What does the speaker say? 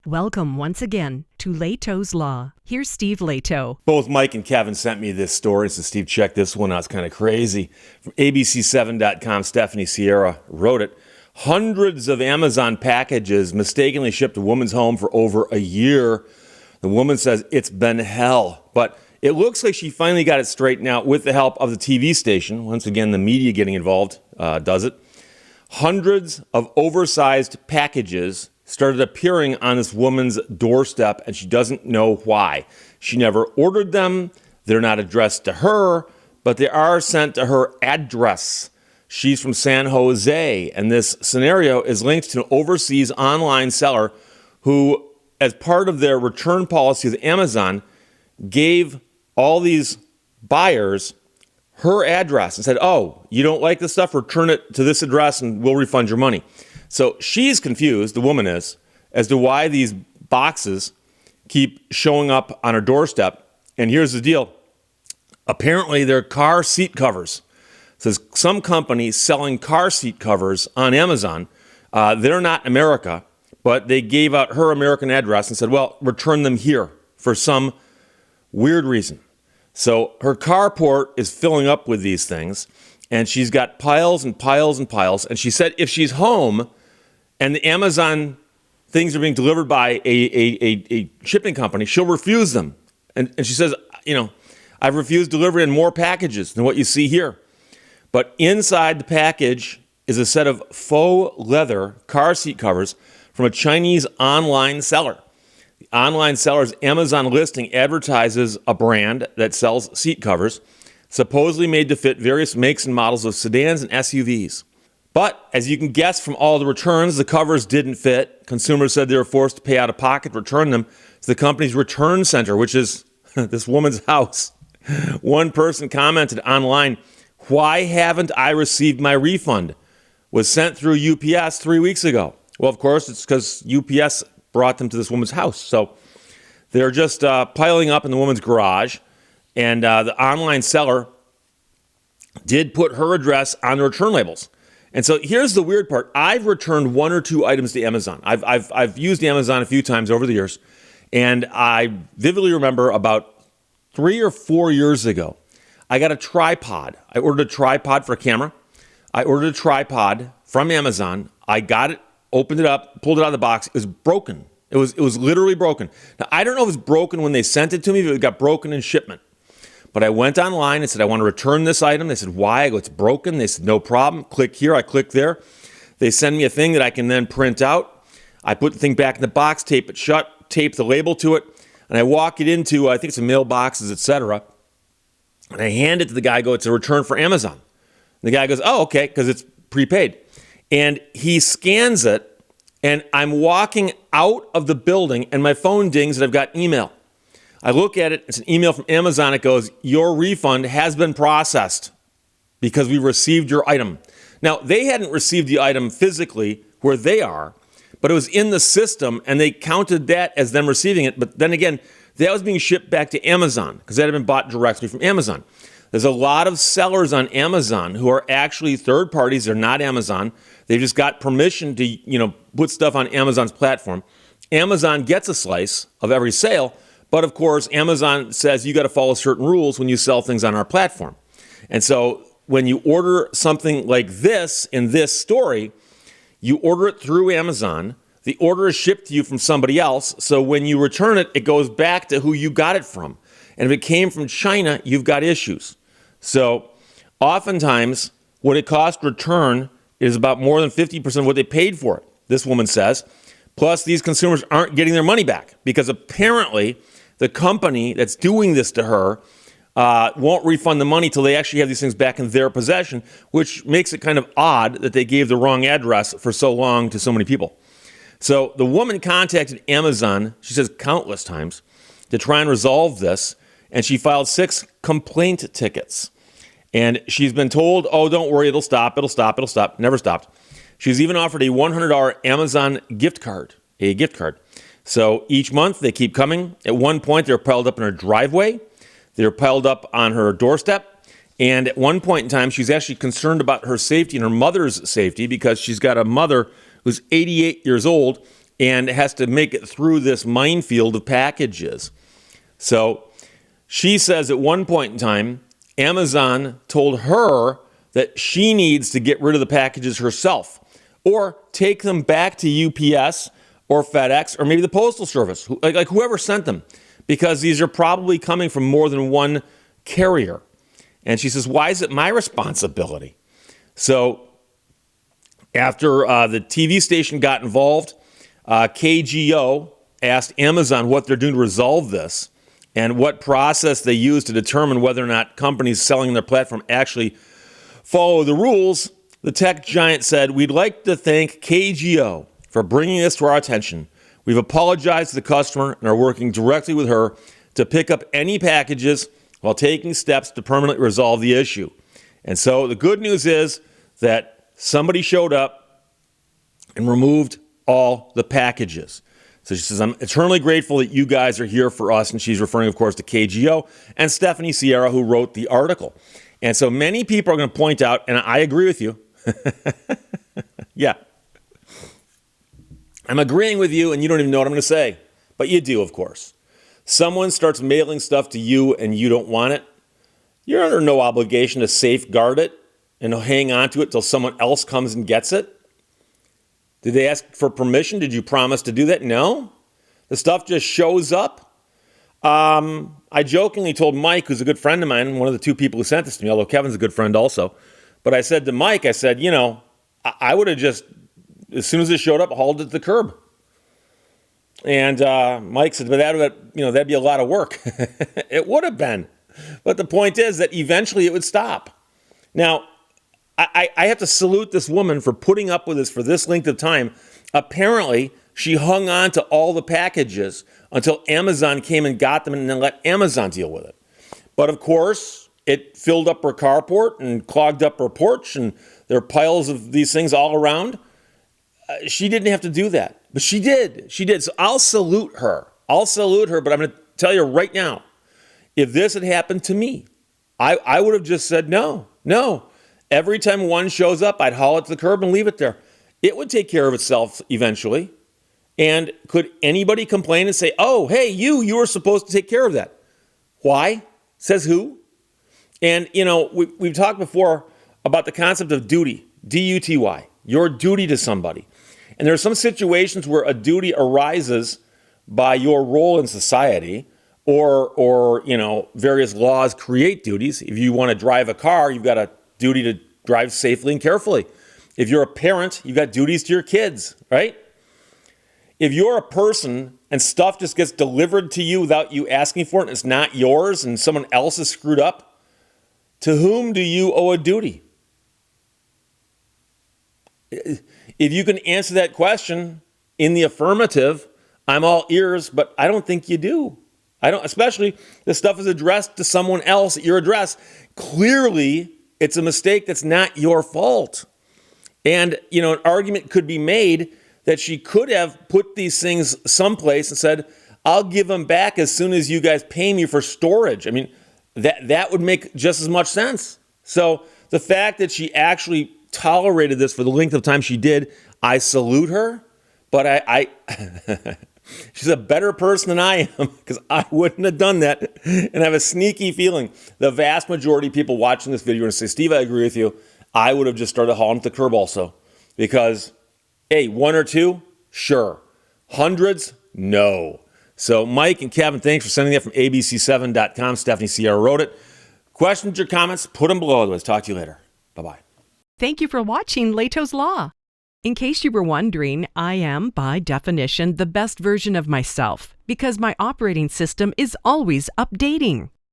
Welcome once again to Lehto's Law. Here's Steve Lehto. Both Mike and Kevin sent me this story. So Steve, check this one out. It's kind of crazy. From ABC7.com, Stephanie Sierra wrote it. Hundreds of Amazon packages mistakenly shipped to a woman's home for over a year. The woman says it's been hell. But it looks like she finally got it straightened out with the help of the TV station. Once again, the media getting involved does it. Hundreds of oversized packages started appearing on this woman's doorstep, and she doesn't know why. She never ordered them. They're not addressed to her, but they are sent to her address. She's from San Jose, and this scenario is linked to an overseas online seller who, as part of their return policy with Amazon, gave all these buyers her address and said, oh, you don't like this stuff? Return it to this address and we'll refund your money. So she's confused, the woman is, as to why these boxes keep showing up on her doorstep. And here's the deal. Apparently, they're car seat covers. So there's some company selling car seat covers on Amazon. They're not America, but they gave out her American address and said, well, return them here for some weird reason. So her carport is filling up with these things, and she's got piles and piles and piles. And she said if she's home and the Amazon things are being delivered by a shipping company, she'll refuse them. And she says, I've refused delivery on more packages than what you see here. But inside the package is a set of faux leather car seat covers from a Chinese online seller. The online seller's Amazon listing advertises a brand that sells seat covers, supposedly made to fit various makes and models of sedans and SUVs. But as you can guess from all the returns, the covers didn't fit. Consumers said they were forced to pay out of pocket to return them to the company's return center, which is this woman's house. One person commented online, "Why haven't I received my refund? Was sent through UPS 3 weeks ago." Well, of course, it's because UPS brought them to this woman's house. So they're just piling up in the woman's garage. And the online seller did put her address on the return labels. And so here's the weird part. I've returned one or two items to Amazon. I've used Amazon a few times over the years. And I vividly remember about 3 or 4 years ago, I got a tripod. I ordered a tripod for a camera. I ordered a tripod from Amazon. I got it, opened it up, pulled it out of the box. It was broken. It was literally broken. Now, I don't know if it was broken when they sent it to me, but it got broken in shipment. But I went online and said, I want to return this item. They said, why? I go, it's broken. They said, no problem. Click here. I click there. They send me a thing that I can then print out. I put the thing back in the box, tape it shut, tape the label to it, and I walk it into, I think it's a mailboxes, etc. And I hand it to the guy, I go, it's a return for Amazon. And the guy goes, oh, okay, because it's prepaid. And he scans it, and I'm walking out of the building, and my phone dings, and I've got email. I look at it, it's an email from Amazon. It goes, your refund has been processed because we received your item. Now, they hadn't received the item physically where they are, but it was in the system, and they counted that as them receiving it. But then again, that was being shipped back to Amazon because that had been bought directly from Amazon. There's a lot of sellers on Amazon who are actually third parties. They're not Amazon. They've just got permission to, put stuff on Amazon's platform. Amazon gets a slice of every sale. But of course, Amazon says you got to follow certain rules when you sell things on our platform. And so when you order something like this in this story, you order it through Amazon. The order is shipped to you from somebody else. So when you return it, it goes back to who you got it from. And if it came from China, you've got issues. So oftentimes, what it costs to return is about more than 50% of what they paid for it, this woman says. Plus, these consumers aren't getting their money back because apparently the company that's doing this to her won't refund the money till they actually have these things back in their possession, which makes it kind of odd that they gave the wrong address for so long to so many people. So the woman contacted Amazon, she says countless times, to try and resolve this, and she filed 6 complaint tickets. And she's been told, oh, don't worry, it'll stop. Never stopped. She's even offered a $100 Amazon gift card, So each month they keep coming. At one point, they're piled up in her driveway. They're piled up on her doorstep. And at one point in time, she's actually concerned about her safety and her mother's safety because she's got a mother who's 88 years old and has to make it through this minefield of packages. So she says at one point in time, Amazon told her that she needs to get rid of the packages herself or take them back to UPS or FedEx or maybe the Postal Service, like whoever sent them, because these are probably coming from more than one carrier. And she says, why is it my responsibility? So after the TV station got involved, KGO asked Amazon what they're doing to resolve this and what process they use to determine whether or not companies selling their platform actually follow the rules. The tech giant said, we'd like to thank KGO for bringing this to our attention. We've apologized to the customer and are working directly with her to pick up any packages while taking steps to permanently resolve the issue. And so the good news is that somebody showed up and removed all the packages. So she says, I'm eternally grateful that you guys are here for us. And she's referring, of course, to KGO and Stephanie Sierra, who wrote the article. And so many people are going to point out, and I agree with you. Yeah. I'm agreeing with you, and you don't even know what I'm going to say. But you do, of course. Someone starts mailing stuff to you and you don't want it. You're under no obligation to safeguard it and hang on to it till someone else comes and gets it. Did they ask for permission? Did you promise to do that? No. The stuff just shows up. I jokingly told Mike, who's a good friend of mine, one of the two people who sent this to me, although Kevin's a good friend also. But I said to Mike, I said, I would have just, as soon as it showed up, hauled it to the curb. And Mike said, but that'd be a lot of work. It would have been. But the point is that eventually it would stop. Now, I have to salute this woman for putting up with this for this length of time. Apparently, she hung on to all the packages until Amazon came and got them and then let Amazon deal with it. But of course, it filled up her carport and clogged up her porch, and there are piles of these things all around. She didn't have to do that, but she did. She did. So I'll salute her. But I'm going to tell you right now, if this had happened to me, I would have just said no. Every time one shows up, I'd haul it to the curb and leave it there. It would take care of itself eventually. And could anybody complain and say, oh, hey, you were supposed to take care of that? Why? Says who? And, we've talked before about the concept of duty, D-U-T-Y, your duty to somebody. And there are some situations where a duty arises by your role in society or various laws create duties. If you want to drive a car, you've got a duty to drive safely and carefully. If you're a parent, you've got duties to your kids, right? If you're a person and stuff just gets delivered to you without you asking for it and it's not yours and someone else is screwed up, to whom do you owe a duty? If you can answer that question in the affirmative, I'm all ears, but I don't think you do. Especially the stuff is addressed to someone else at your address. Clearly, it's a mistake that's not your fault. And, an argument could be made that she could have put these things someplace and said, I'll give them back as soon as you guys pay me for storage. I mean, that would make just as much sense. So the fact that she actually tolerated this for the length of time she did, I salute her. But I she's a better person than I am because I wouldn't have done that. And I have a sneaky feeling the vast majority of people watching this video are going to say, Steve, I agree with you. I would have just started hauling to the curb also. Because, hey, one or two, sure. Hundreds, no. So Mike and Kevin, thanks for sending that from abc7.com. Stephanie Sierra wrote it. Questions or comments, put them below. Let's talk to you later. Bye-bye. Thank you for watching Lehto's Law. In case you were wondering, I am, by definition, the best version of myself because my operating system is always updating.